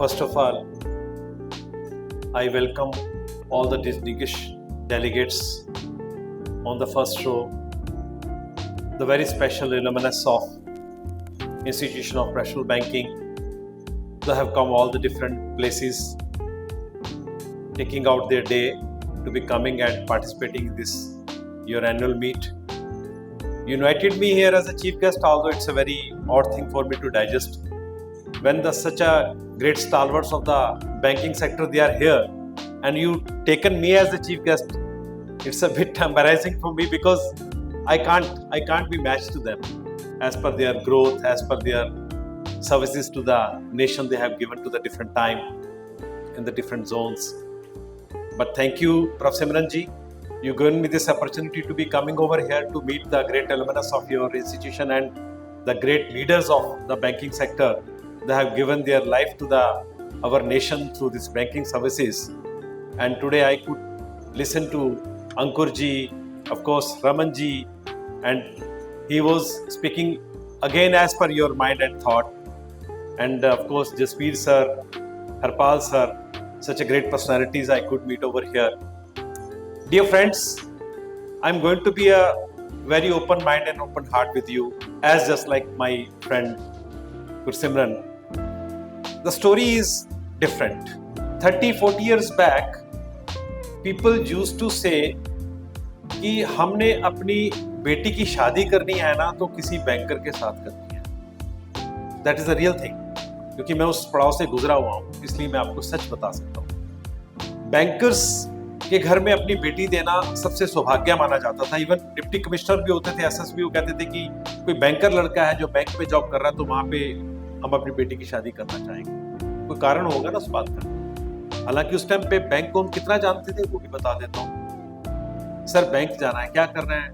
First of all, I welcome all the distinguished delegates on the first row, the very special alumnus of Institution of Professional Banking. They have come all the different places, taking out their day to be coming and participating in this your annual meet. You invited me here as a chief guest, although it's a very odd thing for me to digest. When such a great stalwarts of the banking sector, they are here, and you taken me as the chief guest, it's a bit embarrassing for me because I can't be matched to them as per their growth, as per their services to the nation they have given to the different time in the different zones. But thank you, Prof. Simran ji. You given me this opportunity to be coming over here to meet the great alumnus of your institution and the great leaders of the banking sector. They have given their life to our nation through these banking services. And today I could listen to Ankur ji, of course Raman ji, and he was speaking again as per your mind and thought. And of course Jaspreet sir, Harpal sir, such a great personalities I could meet over here. Dear friends, I'm going to be a very open mind and open heart with you, as just like my friend Gursimran. The story is different. 30-40 years back, people used to say कि हमने अपनी बेटी की शादी करनी है ना तो किसी बैंकर के साथ करनी है. That is the real thing. क्योंकि मैं उस पड़ाव से गुजरा हुआ हूँ, इसलिए मैं आपको सच बता सकता हूँ. बैंकर्स के घर में अपनी बेटी देना सबसे सौभाग्य माना जाता था. इवन डिप्टी कमिश्नर भी होते थे, एसएसपी, वो कहते थे कि कोई बैंकर लड़का है जो बैंक में जॉब कर रहा है तो वहां पे हम अपनी बेटी की शादी करना चाहेंगे. कोई कारण होगा ना उस बात का. हालांकि उस टाइम पे बैंक को हम कितना जानते थे वो भी बता देता हूँ. सर बैंक जाना है, क्या करना है?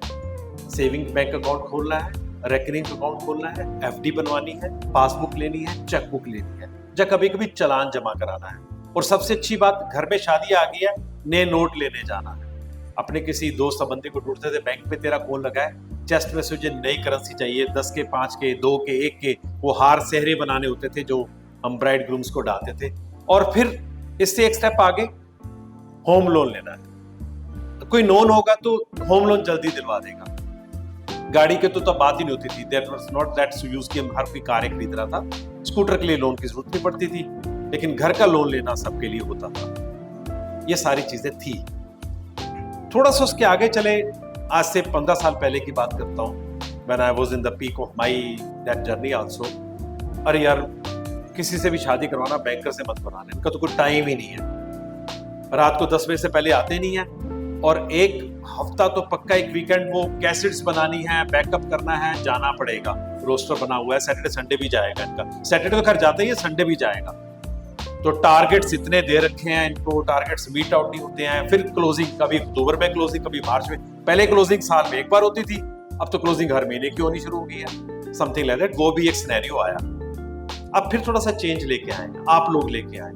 सेविंग बैंक अकाउंट खोलना है, रेकरिंग अकाउंट खोलना है, एफडी बनवानी है, पासबुक लेनी है, चेकबुक लेनी है, या कभी कभी चालान जमा कराना है. और सबसे अच्छी बात, घर में शादी आ गई है, नए नोट लेने जाना है. अपने किसी दोस्त संबंधी को ढूंढते थे, बैंक पे तेरा कौन लगा है, चेस्ट में से मुझे नई करेंसी चाहिए, 10 के, 5 के, 2 के, 1 के, वो हार सेहरे बनाने होते थे जो हम ब्राइड ग्रूम्स को डालते थे. और फिर इससे एक स्टेप आगे होम लोन लेना है. कोई नोन होगा तो होम लोन जल्दी दिलवा देगा. गाड़ी के तो तब बात ही नहीं होती थी. There was not that use कि हम हर कोई कार खरीद रहा था. स्कूटर के लिए लोन की जरूरत नहीं पड़ती थी, लेकिन घर का लोन लेना सबके लिए होता था. ये सारी चीजें थी. थोड़ा सा उसके आगे चले, आज से 15 साल पहले की बात करता हूँ. When I was in the peak of my that journey also. अरे यार, किसी से भी शादी करवाना बैंकर से मत कराना, इनका तो कोई टाइम ही नहीं है. रात को 10 बजे से पहले आते नहीं है, और एक हफ्ता तो पक्का, एक वीकेंड वो कैसेट्स बनानी है, बैकअप करना है, जाना पड़ेगा. रोस्टर बना हुआ है, सैटरडे संडे भी जाएगा इनका. सैटरडे तो खैर जाता ही है, संडे भी जाएगा. तो टारगेट्स इतने दे रखे हैं इनको, टारगेट्स मीट आउट नहीं होते हैं. फिर क्लोजिंग, कभी अक्टूबर में क्लोजिंग, कभी मार्च में. पहले क्लोजिंग साल में एक बार होती थी, अब तो क्लोजिंग हर महीने की होनी शुरू हो गई है. Something like that. वो भी एक सिनेरियो आया. अब फिर थोड़ा सा चेंज लेके आए, आप लोग लेके आए,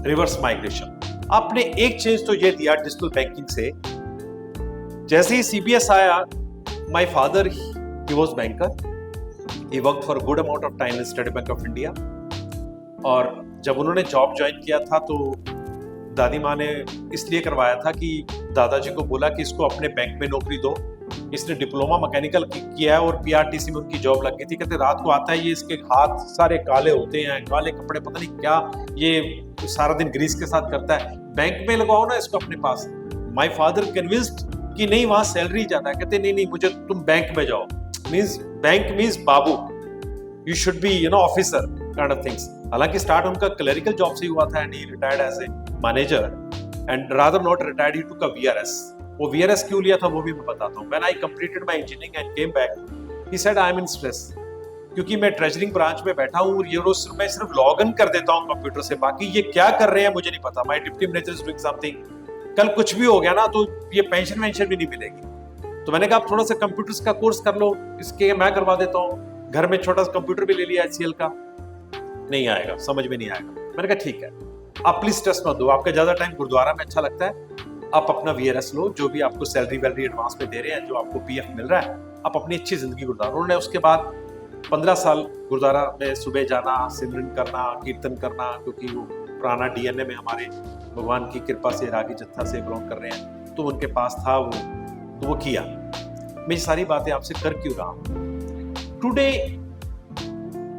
रिवर्स माइग्रेशन. आपने एक चेंज तो ये दिया डिजिटल बैंकिंग से. जैसे ही सीबीएस आया, my father he was banker. He worked for good amount of time in State Bank of India. और जब उन्होंने जॉब ज्वाइन किया था तो दादी माँ ने इसलिए करवाया था कि दादाजी को बोला कि इसको अपने बैंक में नौकरी दो. इसने डिप्लोमा मैकेनिकल किया है और पीआरटीसी में उनकी जॉब लग गई थी. कहते रात को आता है, ये इसके हाथ सारे काले होते हैं, काले कपड़े, पता नहीं क्या, ये सारा दिन ग्रीस के साथ करता है, बैंक में लगवाओ ना इसको अपने पास. माय फादर कन्विंस्ड कि नहीं, वहां सैलरी ज्यादा है. कहते नहीं, मुझे तुम बैंक में जाओ. मींस बैंक मींस बाबू, you should be officer kind of things. हालांकि स्टार्ट उनका क्लरिकल जॉब से हुआ था, and he retired as a manager, and rather not retired, he took a VRS. वो वीआरएस क्यों लिया था वो भी मैं बताता हूँ. When I completed my engineering and came back, he said I am in stress, क्योंकि मैं ट्रेजरिंग ब्रांच में बैठा हूँ और ये रोज मैं सिर्फ लॉग इन कर देता हूँ कंप्यूटर से, बाकी ये क्या कर रहे हैं मुझे नहीं पता. My deputy manager is doing something. कल कुछ भी हो गया ना तो ये पेंशन भी नहीं मिलेगी. तो मैंने कहा आप थोड़ा सा कंप्यूटर्स का कोर्स कर लो, इसके मैं करवा देता हूँ. घर में छोटा सा कंप्यूटर भी ले लिया HCL का. नहीं आएगा, समझ में नहीं आएगा. मैंने कहा ठीक है, आप प्लीज स्ट्रेस मत दो. आपका ज्यादा टाइम गुरुद्वारा में अच्छा लगता है, आप अपना वीआरएस लो, जो भी आपको सैलरी वैलरी एडवांस में दे रहे हैं, जो आपको पीएफ मिल रहा है, आप अपनी अच्छी जिंदगी गुजारो. उन्होंने उसके बाद 15 साल गुरुद्वारा में सुबह जाना, सिमरन करना, कीर्तन करना, क्योंकि वो पुराना डीएनए में हमारे भगवान की कृपा से रागी जत्था से बिलोंग कर रहे हैं, तो उनके पास था वो, तो वो किया। मैं ये सारी बातें आपसे कर क्यों रहा हूँ? Today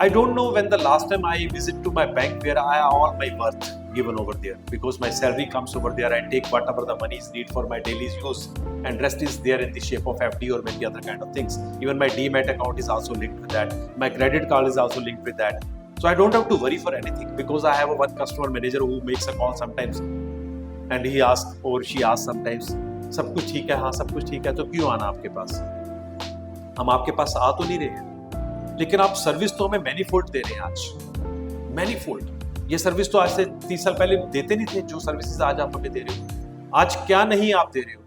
I don't know when the last time I visit to my bank where I have all my worth given over there, because my salary comes over there. I take whatever the money is need for my daily use, and rest is there in the shape of FD or many other kind of things. Even my Demat account is also linked with that. My credit card is also linked with that. So I don't have to worry for anything, because I have a one customer manager who makes a call sometimes, and he asks or she asks sometimes, सब कुछ ठीक है? हाँ, सब कुछ ठीक है। तो क्यों आना आपके पास? हम आपके पास आ तो नहीं रहे हैं, लेकिन आप सर्विस तो हमें मैनीफोल्ड दे रहे हैं आज, मैनीफोल्ड। ये सर्विस तो आज से 30 साल पहले देते नहीं थे, जो सर्विसेज आज आप हमें दे रहे हो। आज क्या नहीं आप दे रहे हो?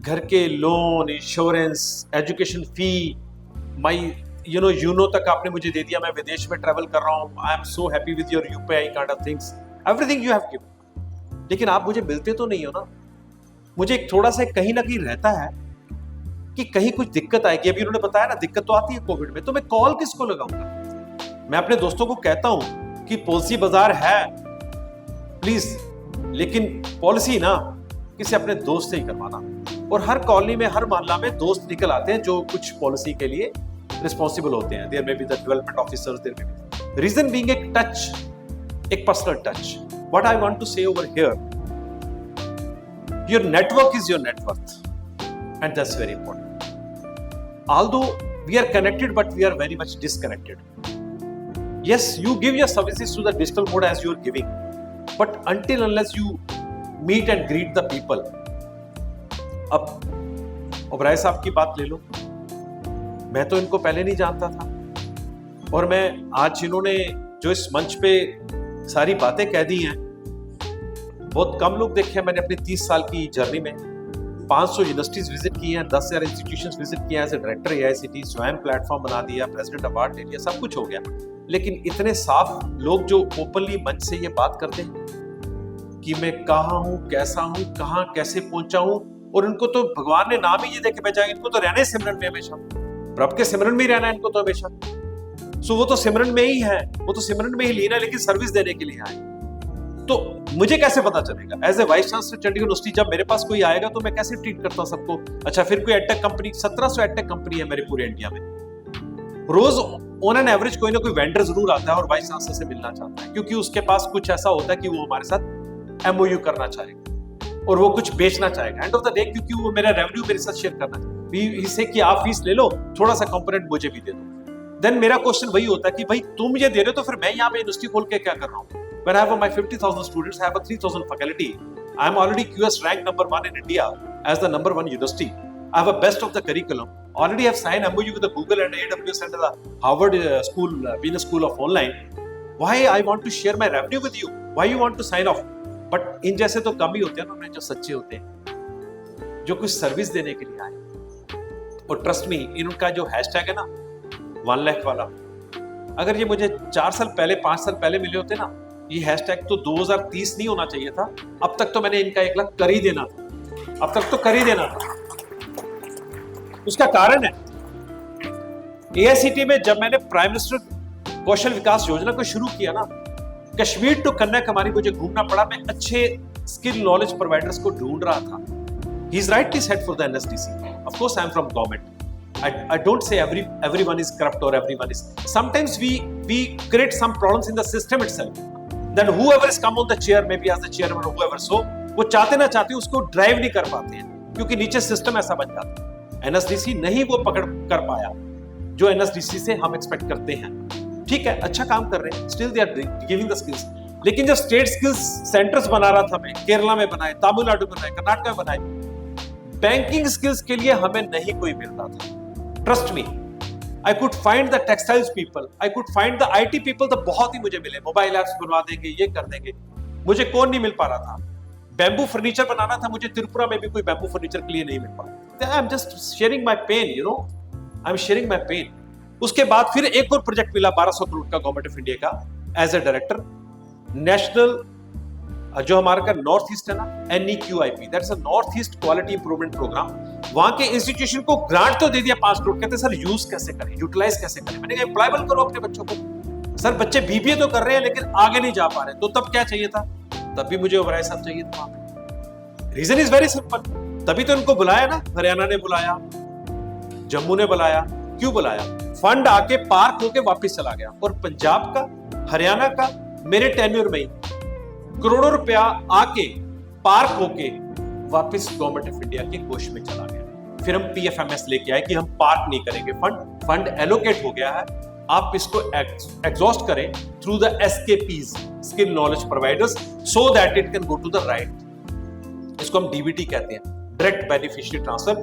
घर के लोन, इंश्योरेंस, एजुकेशन फी, माई यूनो तक आपने मुझे दे दिया। मैं विदेश में ट्रैवल कर रहा हूँ, I am so happy with your UPI kind of things, everything you have given. लेकिन आप मुझे मिलते तो नहीं हो ना। मुझे एक थोड़ा सा कहीं ना कहीं रहता है कि कहीं कुछ दिक्कत आएगी। अभी उन्होंने बताया ना, दिक्कत तो आती है कोविड में, तो मैं कॉल किसको लगाऊंगा? मैं अपने दोस्तों को कहता हूं कि पॉलिसी बाजार है प्लीज, लेकिन पॉलिसी ना किसी अपने दोस्त से ही करवाना। और हर कॉलोनी में, हर मोहल्ला में दोस्त निकल आते हैं जो कुछ पॉलिसी के लिए रिस्पॉन्सिबल होते हैं। There may be the development officers, there may be reason being एक टच, एक personal touch. What I want to say over here, your network is your networth, and that's very important. Although we are connected, but we are very much disconnected. Yes, you give your services to the digital mode as you are giving, but until unless you meet and greet the people. अब ओबराय साहब की बात ले लो, मैं तो इनको पहले नहीं जानता था, और मैं आज इन्होंने जो इस मंच पे सारी बातें कह दी हैं, बहुत कम लोग देखे हैं मैंने अपनी 30 साल की जर्नी में। 500 यूनिवर्सिटीज विजिट की हैं, 10,000 इंस्टीट्यूशंस विजिट किए हैं, एज ए डायरेक्टर AICTE, स्वयं प्लेटफॉर्म बना दिया, प्रेसिडेंट अवार्ड ले लिया, सब कुछ हो गया। लेकिन इतने साफ लोग जो ओपनली मंच से ये बात करते हैं कि मैं कहाँ हूँ, कैसा हूँ, कहाँ कैसे पहुंचा हूँ, और इनको तो भगवान ने नाम ही ये देके भेजा, इनको तो रहना है सिमरन में हमेशा, प्रभ के सिमरन में ही रहना है इनको तो हमेशा। सो वो तो सिमरन में ही है, वो तो सिमरन में ही लीन है, लेकिन सर्विस देने के लिए आए। तो मुझे कैसे पता चलेगा? As a vice chancellor Chandigarh university, जब मेरे पास कोई आएगा तो मैं कैसे ट्रीट करता हूं सबको? अच्छा, फिर कोई एडटेक कंपनी, 1700 एडटेक कंपनी है मेरे पूरे इंडिया में, रोज ऑन एन एवरेज कोई ना कोई वेंडर जरूर आता है और वाइस चांसलर से मिलना चाहता है, क्योंकि उसके पास कुछ ऐसा होता है कि वो हमारे साथ MOU करना चाहेगा और वो कुछ बेचना चाहेगा एंड ऑफ द डे, क्योंकि वो मेरा रेवेन्यू मेरे साथ शेयर करना है। इससे कि आप फीस ले लो, थोड़ा सा कंपोनेंट मुझे भी दे दो। देन मेरा क्वेश्चन वही होता है कि भाई तुम ये दे रहे हो तो फिर मैं यहाँ पे यूनिवर्सिटी खोल के क्या कर रहा हूँ? When I have my 50,000 students, I have a 3,000 faculty. I am already QS ranked number 1 in India as the number 1 university. I have a best of the curriculum. Already have signed MOU with the Google and AWS and the Harvard School, Business School of Online. Why I want to share my revenue with you? Why you want to sign off? But इन जैसे तो कम ही होते हैं ना, जो सच्चे होते हैं, जो कुछ सर्विस देने के लिए आए। और ट्रस्ट मी, इनका जो हैशटैग है ना 1 लाख वाला, अगर ये मुझे 4 साल पहले, 5 साल पहले मिले होते ना, ये हैशटैग तो 2030 नहीं होना चाहिए था, अब तक तो मैंने इनका 1 लाख कर ही देना था, अब तक तो कर ही देना था। उसका कारण है AICTE में जब मैंने प्राइम मिनिस्टर कौशल विकास योजना को शुरू किया ना, कश्मीर टू कन्याकुमारी मुझे घूमना पड़ा, मैं अच्छे स्किल नॉलेज प्रोवाइडर्स को ढूंढ रहा था। He is rightly set for the NSDC। Of course I am from government, I don't say everyone is corrupt or everyone is. Sometimes we create some problems in the system itself. Then whoever is come on the chair, maybe as the chairman or whoever, so वो चाहते ना चाहते उसको drive नहीं कर पाते हैं, क्योंकि नीचे सिस्टम ऐसा बन जाता है। NSDC नहीं वो पकड़ कर पाया जो NSDC से हम एक्सपेक्ट करते हैं। ठीक है, अच्छा काम कर रहे हैं, still they are giving the skills. लेकिन जब स्टेट स्किल्स सेंटर्स बना रहा था मैं, केरला में बनाए, तमिलनाडु में बनाए, कर्नाटक में बनाए, बैंकिंग स्किल्स के लिए हमें नहीं कोई मिलता था। Trust me, I could find the textiles people, I could find the IT people, तो बहुत ही मुझे मिले, मोबाइल एप्स बनवा देंगे, ये कर देंगे। मुझे कौन नहीं मिल पा रहा था? बैम्बू फर्नीचर बनाना था मुझे, त्रिपुरा में भी कोई बैम्बू फर्नीचर के लिए नहीं मिल पा रहा। I am just sharing my pain, you know, I am sharing my pain. उसके बाद फिर एक और प्रोजेक्ट मिला 1200 करोड़ का गवर्नमेंट ऑफ इंडिया का, एज ए डायरेक्टर, नेशनल जो हमारा का नॉर्थ ईस्ट है ना, NEQIP, that's a north east quality improvement programme, वहां के इंस्टीट्यूशन को ग्रांट तो दे दिया 5 करोड़, कहते सर यूज कैसे करें, यूटिलाइज कैसे करें। मैंने कहा एम्प्लॉयबल करो अपने बच्चों को। सर बच्चे BBA तो कर रहे हैं लेकिन आगे नहीं जा पा रहे, तो तब क्या चाहिए था? तब भी मुझे ओबराय साहब चाहिए था वहां पे। रीजन इज वेरी सिंपल, तभी तो उनको बुलाया ना, हरियाणा ने बुलाया, जम्मू ने बुलाया। क्यों बुलाया? फंड आके पार्क होके वापस चला गया, और पंजाब का, हरियाणा का मेरे टेन्योर में करोड़ों रुपया आके पार्क होके वापस गवर्नमेंट ऑफ इंडिया के कोष में चला गया। फिर हम PFMS लेके आए कि हम पार्क नहीं करेंगे, फंड एलोकेट हो गया है, आप इसको एग्जॉस्ट करें through the SKPs, skill knowledge providers, so that it can go to the right. इसको हम DBT कहते हैं, डायरेक्ट बेनिफिशियरी ट्रांसफर,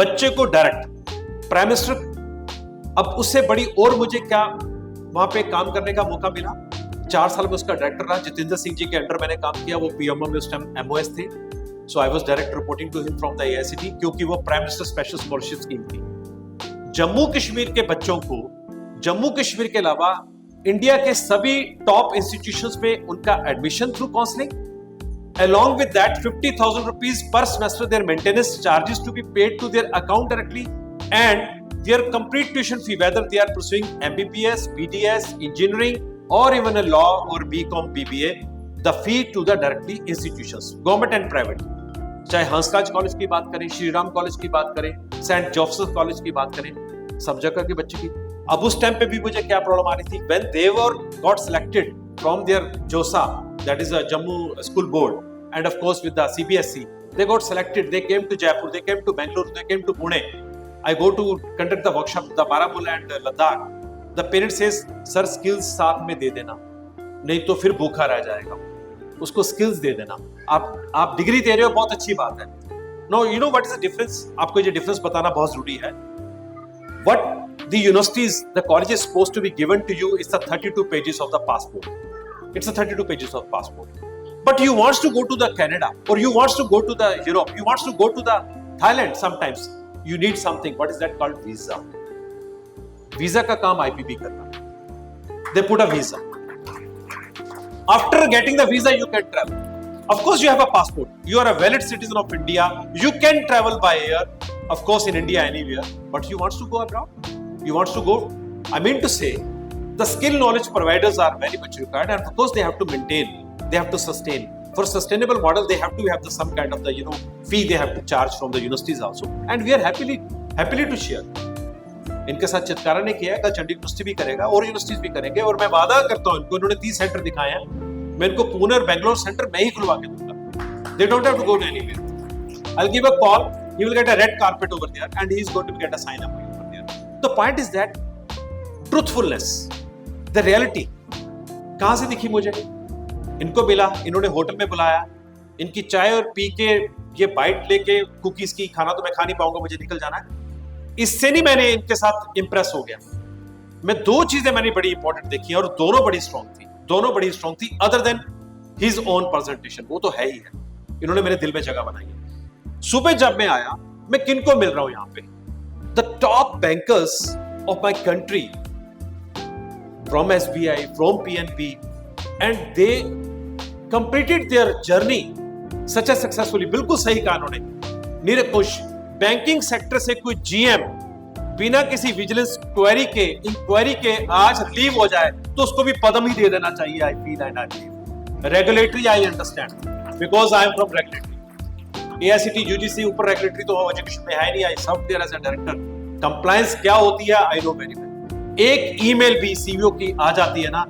बच्चे को डायरेक्ट। प्राइम मिनिस्टर, अब उससे बड़ी और मुझे क्या वहां पे काम करने का मौका मिला। 4 साल में उसका डायरेक्टर रहा, जितेंद्र सिंह जी के अंडर मैंने काम किया, वो PMO में उस टाइम MOS थे, so I was direct reporting to him from the AICT, क्योंकि वो prime minister special scholarship scheme थी। जम्मू कश्मीर के बच्चों को, जम्मू कश्मीर के अलावा इंडिया के सभी टॉप इंस्टीट्यूशंस में उनका admission through counselling, along with that 50,000 rupees per semester their maintenance charges to be paid to their account directly, and their complete tuition fee, whether they are pursuing MBBS, BDS, engineering, or even a law or BCom, BBA, the fee to the directly institutions, government and private. चाहे Hansraj college की बात करें, Shri Ram college की बात करें, Saint Joseph college की बात करें, सब जगह के बच्चे की। अब उस टाइम पे भी मुझे क्या प्रॉब्लम आ रही थी, when they were got selected from their JOSA, that is a Jammu School Board, and of course with the CBSE, they got selected, they came to Jaipur, they came to Bangalore, they came to Pune. I go to conduct the workshop, the Baramulla and Ladakh. The parent says, sir skills साथ में दे देना, नहीं तो फिर भूखा रह जाएगा, उसको skills दे देना। आप डिग्री दे रहे हो, बहुत अच्छी बात है। No, you know what is the difference? आपको ये difference बताना बहुत जरूरी है। What the universities, the college is supposed to be given to you is the 32 pages of the passport. It's the 32 pages of passport. But you wants to go to the Canada, or you wants to go to the Europe, you wants to go to the Thailand sometimes. You need something. What is that called? Visa. Visa का काम IPB करना। They put a visa. After getting the visa, you can travel. Of course, you have a passport. You are a valid citizen of India. You can travel by air. Of course, in India, anywhere. But you want to go abroad? You want to go? I mean to say, the skill knowledge providers are very much required, and of course, they have to maintain. They have to sustain. For sustainable model, they have to have some kind of the fee they have to charge from the universities also, and we are happily to share. इनके साथ चितकारा ने किया है, कल Chandigarh university भी करेगा और universities भी करेंगे, और मैं वादा करता हूँ इनको, इन्होंने 30 सेंटर दिखाए हैं, मैं इनको पुणे और बेंगलोर सेंटर मैं ही खुलवा के दूंगा। They don't have to go to anywhere. I'll give a call. He will get a red carpet over there, and he is going to get a sign up over there. The point is that truthfulness, the reality, कहाँ से दिखी मुझे? इनको मिला, इन्होंने hotel में बुलाया, इनकी चाय और पी के ये बाइट लेके कुकीज की, खाना तो मैं खा नहीं पाऊंगा, मुझे निकल जाना है, इससे नहीं मैंने इनके साथ इंप्रेस हो गया। मैं 2 चीजें मैंने बड़ी इंपॉर्टेंट देखी और दोनों बड़ी स्ट्रॉन्ग थी, other than his own presentation, वो तो है ही है, इन्होंने मेरे दिल में जगह बनाई है। सुबह जब मैं आया, मैं किनको मिल रहा हूं यहाँ पे? The top bankers of my country, from SBI, from PNB, and they completed their journey such as successfully। बिल्कुल सही कहा उन्होंने, निरंकुश। बैंकिंग सेक्टर से कोई GM बिना किसी विजिलेंस इंक्वायरी के आज रिलीव हो जाए तो उसको भी पदम ही दे देना चाहिए। I feel and I believe। Regulatory I understand because I am from regulatory। AICT UGC ऊपर रेगुलेटरी तो एजुकेशन में है नहीं, I served there as a director। Compliance क्या होती है I know very well। एक ईमेल भी CVO की आ जाती है ना,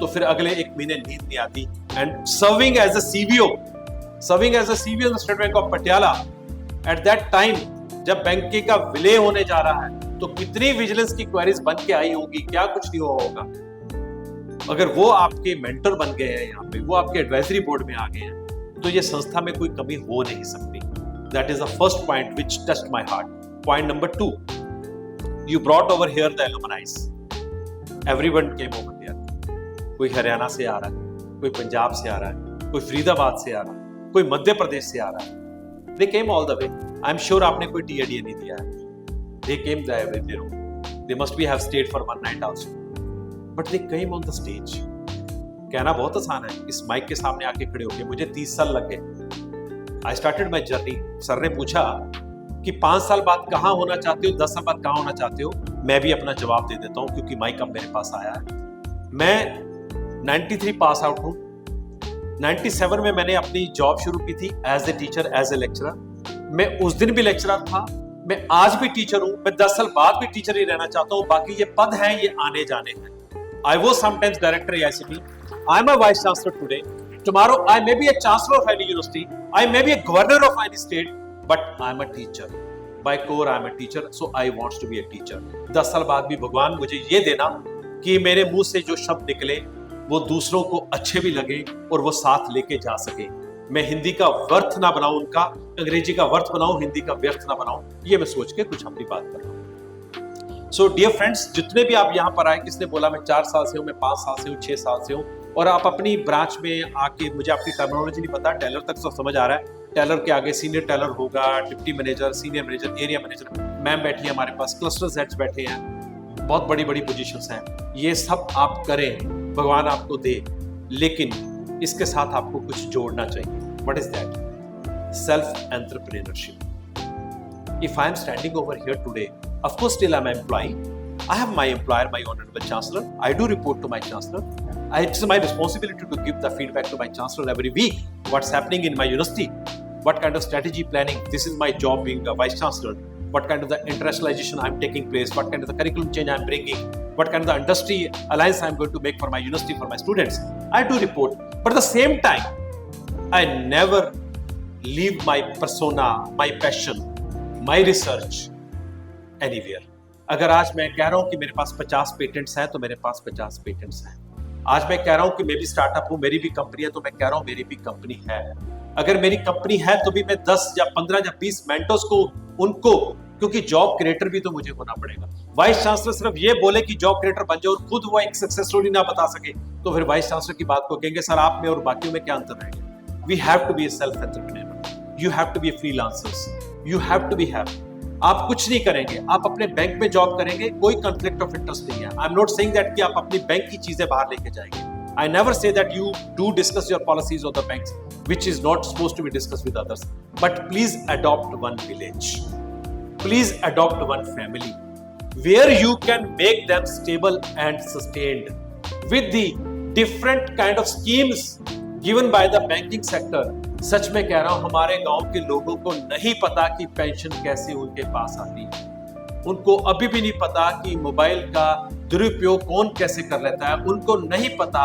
तो फिर अगले 1 महीने नींद नहीं आती। And serving as a CVO in State Bank of Patiala, at that time जब बैंक का विलय होने जा रहा है, तो कितनी विजिलेंस की क्वेरीज बन के आई होगी, क्या कुछ नहीं हुआ होगा। अगर वो आपके मेंटर बन गए हैं यहाँ पे, वो आपके एडवाइजरी बोर्ड में आ गए हैं, तो ये संस्था में कोई कमी हो नहीं सकती। That is the first point which touched my heart. Point number 2, you brought over here the एलुमनाइज, everyone came over here. कोई हरियाणा से आ रहा है, कोई पंजाब से आ रहा है, कोई फरीदाबाद से आ रहा है, कोई मध्य प्रदेश से आ रहा है। They came all the way. I'm sure आपने कोई TADA नहीं दिया है। They came there with their own. They must be have stayed for one night also. But they came on the stage. कहना बहुत आसान है, इस माइक के सामने आके खड़े होके मुझे 30 साल लग गए। I started my journey. Sir ने पूछा कि 5 साल बाद कहाँ होना चाहते हो, 10 साल बाद कहाँ होना चाहते हो। मैं भी अपना जवाब दे देता हूँ क्योंकि माइक अब मेरे पास आया है। मैं 93 पास आउट हूँ। 97 में मैंने अपनी जॉब शुरू की थी as a teacher, as a lecturer. मैं उस दिन भी लेक्चरर था, मैं आज भी टीचर हूँ, मैं 10 साल बाद भी टीचर ही रहना चाहता हूँ। बाकी ये पद हैं, ये आने जाने हैं। I was sometimes director at ICT. I am a vice chancellor today. Tomorrow I may be a chancellor of any university. I may be a governor of any state. But I am a teacher. By core I am a teacher. So I want to be a teacher. 10 साल बाद भी भगवान मुझे ये देना कि मेरे मुंह से जो शब्द निकले वो दूसरों को अच्छे भी लगे और वो साथ लेके जा सके। मैं हिंदी का व्यर्थ ना बनाऊं उनका, अंग्रेजी का व्यर्थ बनाऊं, हिंदी का व्यर्थ ना बनाऊं। ये मैं सोच के कुछ अपनी बात कर रहा हूं। सो डियर फ्रेंड्स, जितने भी आप यहाँ पर आए, किसने बोला मैं 4 साल से हूँ, मैं 5 साल से हूँ, 6 साल से हूँ, और आप अपनी ब्रांच में आके, मुझे आपकी टर्मिनोलॉजी नहीं पता, टेलर तक तो समझ आ रहा है। टेलर के आगे सीनियर टेलर होगा, deputy manager, senior manager, area manager, ma'am बैठी है हमारे पास, क्लस्टर हेड्स बैठे हैं, बहुत बड़ी बड़ी पोजीशंस हैं। ये सब आप करें, भगवान आपको दे, लेकिन इसके साथ आपको कुछ जोड़ना चाहिए। What is that? Self entrepreneurship. If I am standing over here today, of course still I'm an employee. I have my employer, my honorable chancellor. I do report to my chancellor. It's my responsibility to give the feedback to my chancellor every week. What's happening in my university? What kind of strategy planning? This is my job being a vice chancellor. What kind of the internationalization I'm taking place? What kind of the curriculum change I'm bringing? What kind of the industry alliance I'm going to make for my university, for my students? I do report. But at the same time, I never leave my persona, my passion, my research anywhere. अगर आज मैं कह रहा हूं कि मेरे पास 50 patents हैं तो मेरे पास 50 पेटेंट्स हैं। आज मैं कह रहा हूं कि मैं भी स्टार्टअप हूं, मेरी भी कंपनी है, तो मैं कह रहा हूं मेरी भी कंपनी है। अगर मेरी कंपनी है तो भी मैं 10 या 15 या 20 मेंटर्स को, उनको, क्योंकि जॉब क्रिएटर भी तो मुझे होना पड़ेगा। वाइस चांसलर सिर्फ ये बोले कि जॉब क्रिएटर बन जाओ और खुद वो एक सक्सेस स्टोरी ना बता सके, तो फिर वाइस चांसलर की बात को कहेंगे सर आप में और बाकियों में क्या अंतर रह गया। We have to be a self entrepreneur, you have to be a freelancers, you have to be have. आप कुछ नहीं करेंगे, आप अपने बैंक में जॉब करेंगे, कोई कॉन्फ्लिक्ट ऑफ इंटरेस्ट नहीं है। I am not saying that कि आप अपनी बैंक की चीजें बाहर लेके जाएंगे। I never say that you do discuss your policies of the banks which is not supposed to be discussed with others, but please adopt one village, please adopt one family where you can make them stable and sustained with the different kind of schemes given by the banking sector. सच में कह रहा हूं, हमारे गांव के लोगों को नहीं पता कि पेंशन कैसे उनके पास आती है। उनको अभी भी नहीं पता कि मोबाइल का दुरुपयोग कौन कैसे कर लेता है। उनको नहीं पता,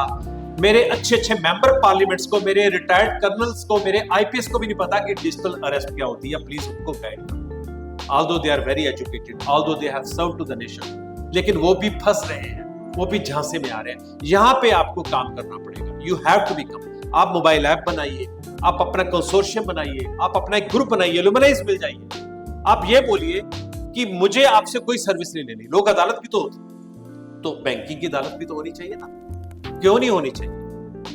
मेरे अच्छे अच्छे मेंबर पार्लियामेंट्स को, मेरे रिटायर्ड कर्नल्स को, मेरे आईपीएस को भी नहीं पता कि डिजिटल अरेस्ट क्या होती है। प्लीज उनको गाइड करो। Although they are very educated, although they have served to the nation, लेकिन वो भी फंस रहे हैं, वो भी झांसे में आ रहे हैं। यहां पे आपको काम करना पड़ेगा। You have to become. आप मोबाइल ऐप बनाइए, आप अपना कंसोर्शियम बनाइए, आप अपना एक ग्रुप बनाइए, लुमिनाइज मिल जाइए। आप ये बोलिए कि मुझे आपसे कोई सर्विस नहीं लेनी। लोक अदालत भी तो होती, तो बैंकिंग की अदालत भी तो होनी चाहिए ना, क्यों नहीं होनी चाहिए?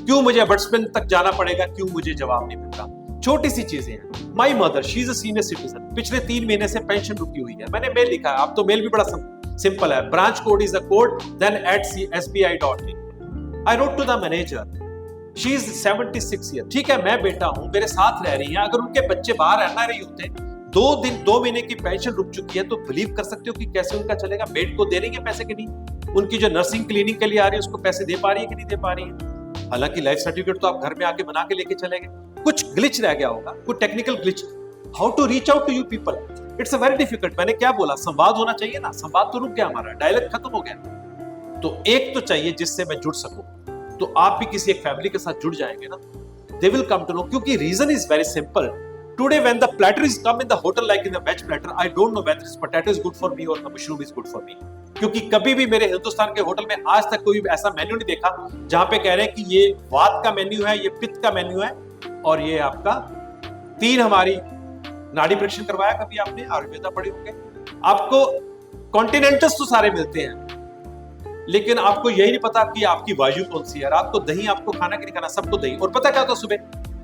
क्यों मुझे ombudsman तक जाना पड़ेगा? क्यों मुझे जवाब नहीं मिलता? छोटी सी चीजें हैं। My mother, she is a senior citizen, पिछले 3 महीने से पेंशन रुकी हुई है। मैंने मेल लिखा है, आप तो मेल भी बड़ा सिंपल है, branch code is a code then @sbi.in। I wrote to the manager, she is 76 year, ठीक है मैं बेटा हूं, मेरे साथ रह रही है। अगर उनके बच्चे बाहर रहना रही होते, 2 महीने की पेंशन रुक चुकी है, तो बिलीव कर सकते हो कि कैसे उनका चलेगा। मेड को दे रही है पैसे के नहीं, उनकी जो नर्सिंग क्लिनिक के लिए आ रही है उसको पैसे दे पा रही है कि नहीं दे पा रही है। हालांकि लाइफ सर्टिफिकेट तो आप घर में आके बना के लेके चले गए, कुछ ग्लिच रह गया होगा, कुछ technical glitch. How to reach out to you people, it's a very difficult. मैंने क्या बोला, संवाद होना चाहिए ना, संवाद तो रुक गया, हमारा डायलॉग खत्म हो गया। तो एक तो चाहिए जिससे मैं जुड़ सकूं, तो आप भी किसी एक फैमिली के साथ जुड़ जाएंगे ना, they will come to know. क्योंकि reason is very simple. Today when the platter is come in the hotel like in the veg platter, I don't know whether this potato is good for me और the mushroom is good for me. क्योंकि कभी भी मेरे हिंदुस्तान के hotel में आज तक कोई ऐसा मेन्यू नहीं देखा जहां पे कह रहे हैं कि ये वात का मेन्यू है, ये पित्त का मेन्यू है, और ये आपका 3 हमारी नाड़ी परीक्षण करवाया कभी आपने, आयुर्वेदा पढ़ी होंगे। आपको कॉन्टिनेंटल्स तो सारे मिलते हैं, लेकिन आपको यही नहीं पता कि आपकी वायु कौन सी है। रात को दही आपको खाना कि नहीं खाना, सबको दही। और पता क्या होता सुबह,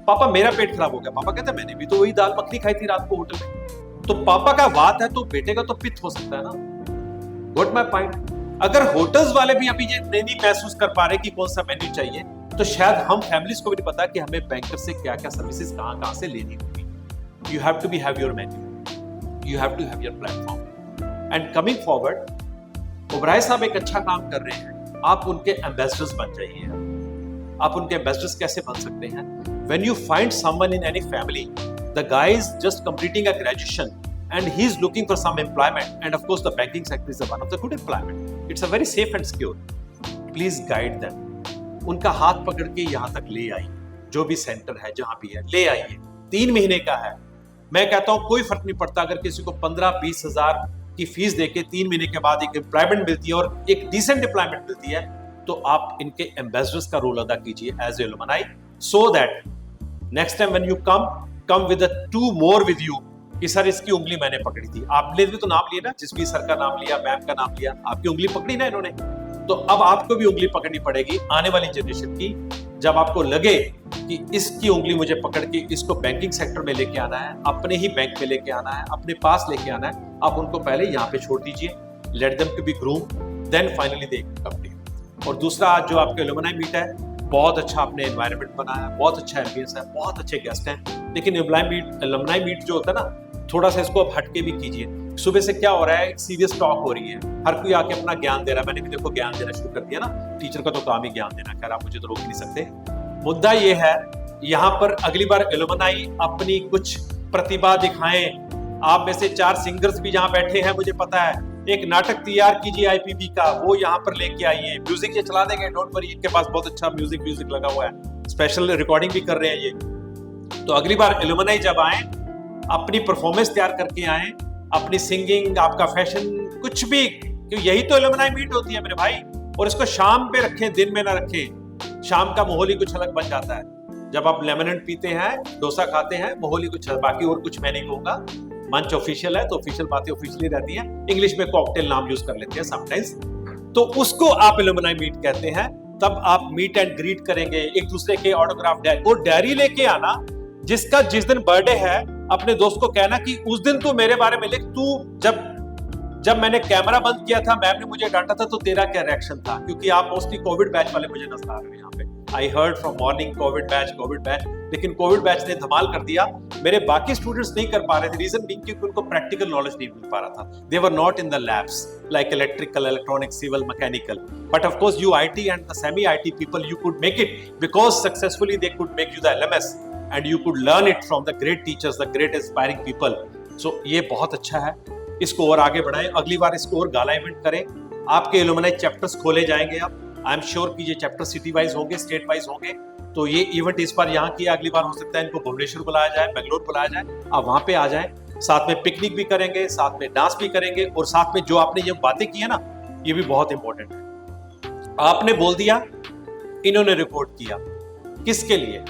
पापा मेरा पेट खराब हो गया, पापा कहता मैंने भी तो वही दाल मखनी खाई थी रात को होटल में। तो पापा का वात है तो बेटे का तो पित्त हो सकता है ना। What my point? अगर होटल्स वाले भी अभी ये नहीं महसूस कर पा रहे कि कौन सा मेन्यू चाहिए, तो शायद हम फैमिलीज को भी नहीं पता कि हमें बैंकर से क्या क्या सर्विसेज कहाँ से लेनी होगी। You have to be have your menu, you have to have your platform and coming forward. Oberoi साहब एक अच्छा काम कर रहे हैं, आप उनके एम्बेसडर्स बन जाइए। आप उनके एम्बेसडर्स कैसे बन सकते हैं? When you find someone in any family, the guy is just completing a graduation and he is looking for some employment, and of course the banking sector is one of the good employment. It's a very safe and secure. Please guide them. उनका हाथ पकड़ के यहाँ तक ले आइए, जो भी सेंटर है जहाँ भी है ले आइए। 3 महीने का है, मैं कहता हूँ कोई फर्क नहीं पड़ता अगर किसी को 15-20 हजार की फीस देके 3 महीने के बाद एक एम्प्लॉयमेंट मिलती है और एक डिसेंट एम्प्लॉयमेंट मिलती है, तो आप इनके एम्बेसडर्स का रोल अदा कीजिए as alumni, so that next time when you come with 2 more with you कि सर इसकी उंगली मैंने पकड़ी थी। आपने भी तो नाम लिया ना, जिस भी सर का नाम लिया, मैम का नाम लिया, आपकी उंगली पकड़ी ना इन्होंने, तो अब आपको भी उंगली पकड़नी पड़ेगी आने वाली जनरेशन की। जब आपको लगे कि इसकी उंगली मुझे पकड़ के इसको बैंकिंग सेक्टर में लेके आना है, अपने ही बैंक में लेके आना है, अपने पास लेके आना है, आप उनको पहले यहाँ पे छोड़ दीजिए, let them to be groom, then finally they complete. और दूसरा, आज जो आपके एलुमनाई मीट है, बहुत अच्छा आपने एनवायरनमेंट बनाया, बहुत अच्छा एम्बियंस है, बहुत अच्छे गेस्ट हैं, लेकिन एलुमनाई मीट जो होता है ना, थोड़ा सा इसको अब हटके भी कीजिए। सुबह से क्या हो रहा है, एक सीरियस टॉक हो रही है, हर कोई आके अपना ज्ञान दे रहा है। मैंने भी देखो ज्ञान देना शुरू कर दिया ना, टीचर का तो काम ही ज्ञान देना, खैर आप मुझे तो रोक नहीं सकते। मुद्दा ये है, यहाँ पर अगली बार एलुमनाई अपनी कुछ प्रतिभा दिखाएं। आप में से 4 सिंगर्स भी यहाँ बैठे हैं, मुझे पता है। एक नाटक तैयार कीजिए IPB का, वो यहाँ पर लेके आइए। म्यूजिक ये चला देंगे, डोंट वरी, इनके पास बहुत अच्छा म्यूजिक लगा हुआ है, स्पेशल रिकॉर्डिंग भी कर रहे हैं ये। तो अगली बार एलुमनाई जब आए, अपनी परफॉर्मेंस तैयार करके आए, अपनी सिंगिंग, आपका फैशन, कुछ भी, क्योंकि यही तो एलुमनाई मीट होती है मेरे भाई। और इसको शाम पे रखें, दिन में ना रखें। शाम का माहौल ही कुछ अलग बन जाता है। जब आप लेमनेड पीते हैं, डोसा खाते हैं, माहौल ही कुछ, बाकी और कुछ मैं नहीं कहूंगा। मंच ऑफिशियल है तो ऑफिशियल बातें ऑफिशियली रहती हैं, इंग्लिश में कॉकटेल नाम यूज कर लेते हैं समटाइम्स, तो उसको आप एलुमनाई मीट कहते हैं। तब आप मीट एंड ग्रीट करेंगे, एक दूसरे के ऑटोग्राफ डायरी लेके आना। जिसका जिस दिन बर्थडे है, अपने दोस्त को कहना कि उस दिन तू मेरे बारे में लिख, तू जब मैंने कैमरा बंद किया था, मैम ने मुझे डांटा था, तो तेरा क्या रिएक्शन था? क्योंकि आप मोस्टली कोविड बैच वाले मुझे नजर आ रहे हैं यहाँ पे। I heard from morning Covid batch, लेकिन कोविड बैच ने धमाल कर दिया। मेरे बाकी स्टूडेंट्स नहीं कर पा रहे थे, रीजन बीइंग क्योंकि उनको प्रैक्टिकल नॉलेज नहीं मिल पा रहा था। They were not in the labs like electrical, electronic, civil, mechanical, but of course you IT and the semi IT people, you could make it because successfully they could make you the LMS and you could learn it from the great teachers, the great inspiring people. So ये बहुत अच्छा है, इसको और आगे बढ़ाएं। अगली बार इसको और गाला इवेंट करें। आपके एलुमनाई चैप्टर्स खोले जाएंगे अब, आई एम श्योर कि ये चैप्टर सिटी वाइज होंगे, स्टेट वाइज होंगे। तो ये इवेंट इस बार यहाँ किया, अगली बार हो सकता है इनको भुवनेश्वर बुलाया जाए, बेंगलोर बुलाया जाए, आप वहां पे आ जाएं। साथ में पिकनिक भी करेंगे, साथ में डांस भी करेंगे, और साथ में जो आपने ये बातें की है ना, ये भी बहुत इंपॉर्टेंट है। आपने बोल दिया, इन्होंने रिपोर्ट किया, किसके लिए?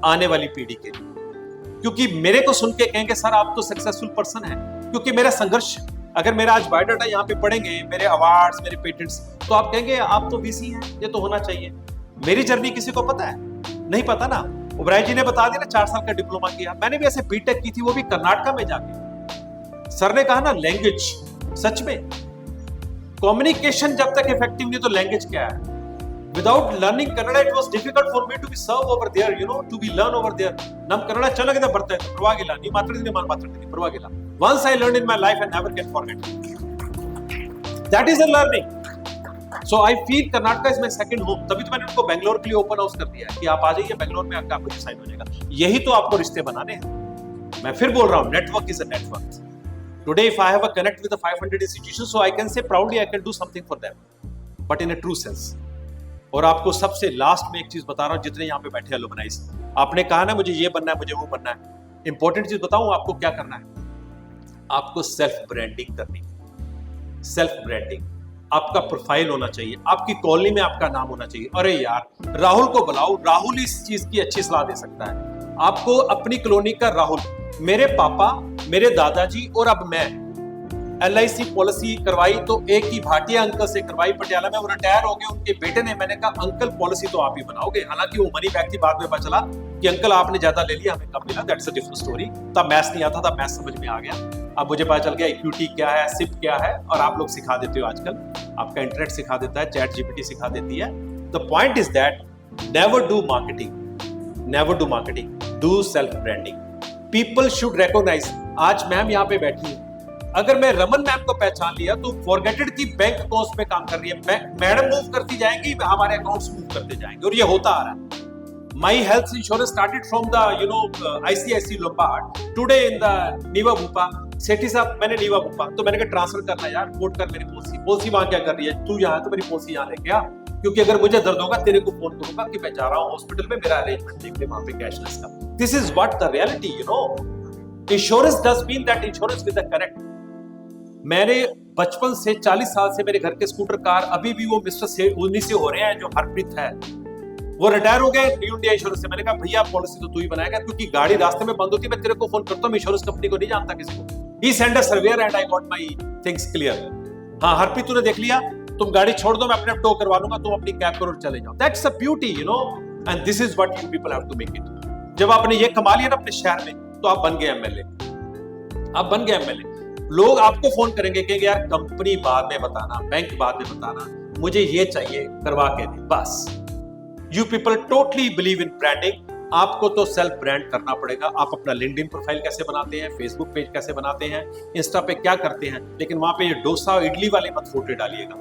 आने वाली पीढ़ी के लिए। क्योंकि मेरे को सुन के कहेंगे सर आप तो सक्सेसफुल पर्सन है, क्योंकि मेरा संघर्ष, अगर मेरा आज बायोडाटा यहाँ पे पढ़ेंगे, मेरे अवार्ड्स, मेरे पेटेंट्स, तो आप कहेंगे आप तो VC हैं, ये तो होना चाहिए। मेरी जर्नी किसी को पता है? नहीं पता ना। ओबराय जी ने बता दिया ना, 4 साल का डिप्लोमा किया, मैंने भी ऐसे बीटेक की थी, वो भी कर्नाटका में जाके। सर ने कहा ना लैंग्वेज, सच में कम्युनिकेशन जब तक इफेक्टिव नहीं तो लैंग्वेज क्या है? Without learning Kannada, it was difficult for me to be served over there, you know, to be learn over there. Nam Kannada ಚೆನ್ನಾಗಿದೆ ಬರ್ತಾ ಇತ್ತು, ಪರವಾಗಿಲ್ಲ, ನೀವು ಮಾತಾಡ್ತೀನಿ ನಾನು ಮಾತಾಡ್ತೀನಿ, ಪರವಾಗಿಲ್ಲ. Once I learned in my life, I never can forget. That is a learning. So I feel Karnataka is my second home. तभी तो मैंने उनको बेंगलोर के लिए ओपन हाउस कर दिया है कि आप आ जाइए बेंगलोर में, आपका कुछ साइन हो जाएगा। यही तो आपको रिश्ते बनाने हैं। मैं फिर बोल रहा हूँ, network is a network. Today, if I have a connect with the 500 institutions, so I can say proudly I can do something for them, but in a true sense. और आपको सबसे लास्ट में एक चीज बता रहा हूं, जितने यहाँ पे बैठे एलुमनाइज, आपने कहा ना मुझे ये बनना है, मुझे वो बनना है। इंपॉर्टेंट चीज बताऊं आपको क्या करना है? आपको सेल्फ ब्रांडिंग करनी है। सेल्फ ब्रांडिंग, आपका प्रोफाइल होना चाहिए, आपकी कॉलोनी में आपका नाम होना चाहिए। अरे यार राहुल को बुलाओ, राहुल इस चीज की अच्छी सलाह दे सकता है। आपको अपनी कॉलोनी का राहुल, मेरे पापा, मेरे दादाजी और अब मैं LIC पॉलिसी करवाई तो एक ही भाटिया अंकल से करवाई पटियाला में, वो रिटायर हो गए, उनके बेटे ने। मैंने कहा अंकल पॉलिसी तो आप ही बनाओगे। हालांकि वो मनी बैक थी, बाद में पता चला कि अंकल आपने ज्यादा ले लिया, हमें कम मिला, दैट्स अ डिफरेंट स्टोरी। तब मैथ्स नहीं आता था, मैथ्स समझ में आ गया। अब मुझे पता चल गया इक्विटी क्या है, सिप क्या है, और आप लोग सिखा देते हो आजकल, आपका इंटरनेट सिखा देता है, चैट GPT सिखा देती है। The point is that never do marketing, never do marketing, do self branding. People should recognize. आज मैम यहाँ पे बैठी है, अगर मैं रमन मैम को पहचान लिया तो फॉरगेटेड की बैंक अकाउंट्स में काम कर रही है, मैडम मूव करती जाएंगी, हमारे अकाउंट्स मूव करते जाएंगे, और ये होता आ रहा है. My health insurance started from the ICICI Lombard. Today in the Niva Bupa. सेठी साहब मैंने नीवा बुपा, तो मैंने कहा ट्रांसफर करना यार, कोट कर मेरी पॉलिसी वहां क्या कर रही है, तू यहाँ तो मेरी पॉलिसी यहाँ लेके आ, क्योंकि अगर मुझे दर्द होगा तेरे को फोन करूंगा कि मैं जा रहा हूँ हॉस्पिटल में, मेरा अरेंजमेंट देख ले वहां पे कैशलेस का. This is what the reality, insurance does mean that insurance with the correct. मैंने बचपन से 40 साल से मेरे घर के स्कूटर कार अभी भी वो मिस्टर उन्हीं से हो रहे हैं जो हरप्रीत है, वो रिटायर हो गए न्यू इंडिया इंश्योरेंस से. मैंने कहा भैया पॉलिसी तो तू ही बनाएगा, क्योंकि गाड़ी रास्ते में बंद होती है, मैं तेरे को फोन करता हूँ, इंश्योरेंस कंपनी को नहीं जानता किसी को. He sent a surveyor and I got my things clear. हाँ हरप्रीत तूने देख लिया, तुम गाड़ी छोड़ दो, मैं अपने टो करवा लूंगा, तुम अपनी कैब करो चले जाओ. That's the beauty, and this is what you people have to make it. जब आपने ये कमा लिया ना अपने शहर में, तो आप बन गए एमएलए. आप बन गए एमएलए. लोग आपको फोन करेंगे कि यार कंपनी बाद में बताना, बैंक बाद में बताना, मुझे ये चाहिए करवा के दे बस. You people totally believe in branding. आपको तो सेल्फ ब्रांड करना पड़ेगा. आप अपना लिंक्डइन प्रोफाइल कैसे बनाते हैं, फेसबुक पेज कैसे बनाते हैं, इंस्टा पे क्या करते हैं, लेकिन वहां पे ये डोसा और इडली वाले मत फोटो डालिएगा.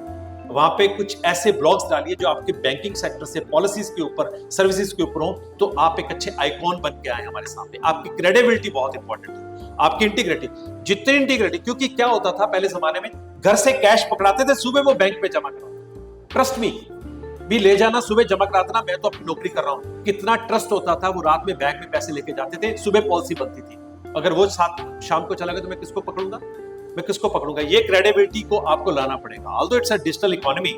वहां पे कुछ ऐसे ब्लॉग्स डालिए जो आपके बैंकिंग सेक्टर से, पॉलिसीज के ऊपर, सर्विसेज के ऊपर हो, तो आप एक अच्छे आइकॉन बन के आए हमारे सामने. आपकी क्रेडिबिलिटी बहुत इंपॉर्टेंट है, आपकी इंटीग्रिटी. जितनी इंटीग्रिटी, क्योंकि क्या होता था पहले जमाने में, घर से कैश पकड़ाते थे, सुबह वो बैंक पे जमा करवाते. ट्रस्ट मी, भी ले जाना, सुबह जमा करा देना, मैं तो अपनी नौकरी कर रहा हूं. कितना ट्रस्ट होता था. वो रात में बैंक में पैसे लेके जाते थे, सुबह पॉलिसी बनती थी. अगर वो शाम को चला गया तो मैं किसको पकड़ूंगा, मैं किसको पकड़ूंगा. ये क्रेडिबिलिटी को आपको लाना पड़ेगा. Although it's a digital economy,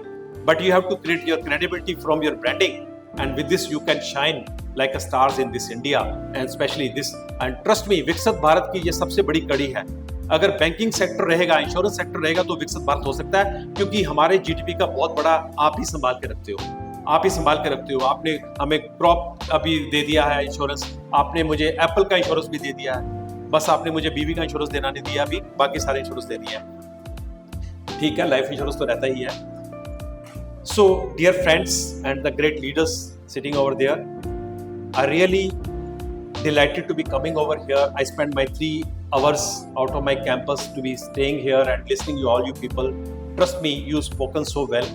but you have to create your credibility from your branding, and with this you can shine like a stars in this India and specially this. And trust me, विकसित भारत की ये सबसे बड़ी कड़ी है. अगर banking sector रहेगा, insurance sector रहेगा, तो विकसित भारत हो सकता है, क्योंकि हमारे जीडीपी का बहुत बड़ा आप ही संभाल के रखते हो. आप ही संभाल के रखते हो. आपने हमें क्रॉप अभी दे दिया है इंश्योरेंस, आपने मुझे एप्पल का इंश्योरेंस भी दे दिया है, बस आपने मुझे बीवी का इंश्योरेंस देना नहीं दिया अभी, बाकी सारे इंश्योरेंस दे दिए हैं. ठीक है, लाइफ इंश्योरेंस तो रहता ही है. So dear friends and the great leaders sitting over there, I really delighted to be coming over here. I spent my 3 hours out of my campus to be staying here and listening to all you people. Trust me, you spoken so well.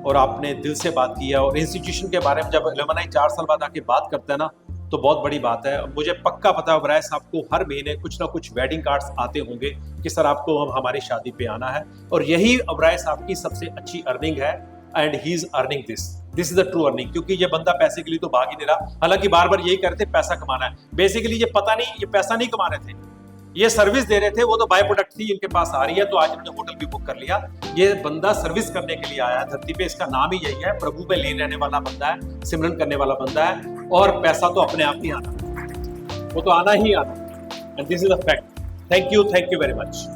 और आपने दिल से बात की है. और institution के बारे में जब एलुमनाई 4 साल बाद आके बात करते हैं ना, तो बहुत बड़ी बात है. मुझे पक्का पता है ओबराय साहब को हर महीने कुछ ना कुछ वेडिंग कार्ड्स आते होंगे कि सर आपको हमारी शादी पे आना है, और यही ओबराय साहब की सबसे अच्छी अर्निंग है. And he is earning this is the true earning, क्योंकि ये बंदा पैसे के लिए तो भाग ही नहीं रहा. हालांकि बार बार यही कह रहे थे पैसा कमाना है, बेसिकली ये पता नहीं, ये पैसा नहीं कमा रहे थे, ये सर्विस दे रहे थे. वो तो बाय प्रोडक्ट थी, इनके पास आ रही है, तो आज इन्होंने होटल भी बुक कर लिया. ये बंदा सर्विस करने के लिए आया है धरती पे, इसका नाम ही यही है. प्रभु पे लीन रहने वाला बंदा है, सिमरन करने वाला बंदा है, और पैसा तो अपने आप ही आना, वो तो आना ही आना. And this is a fact. Thank you very much.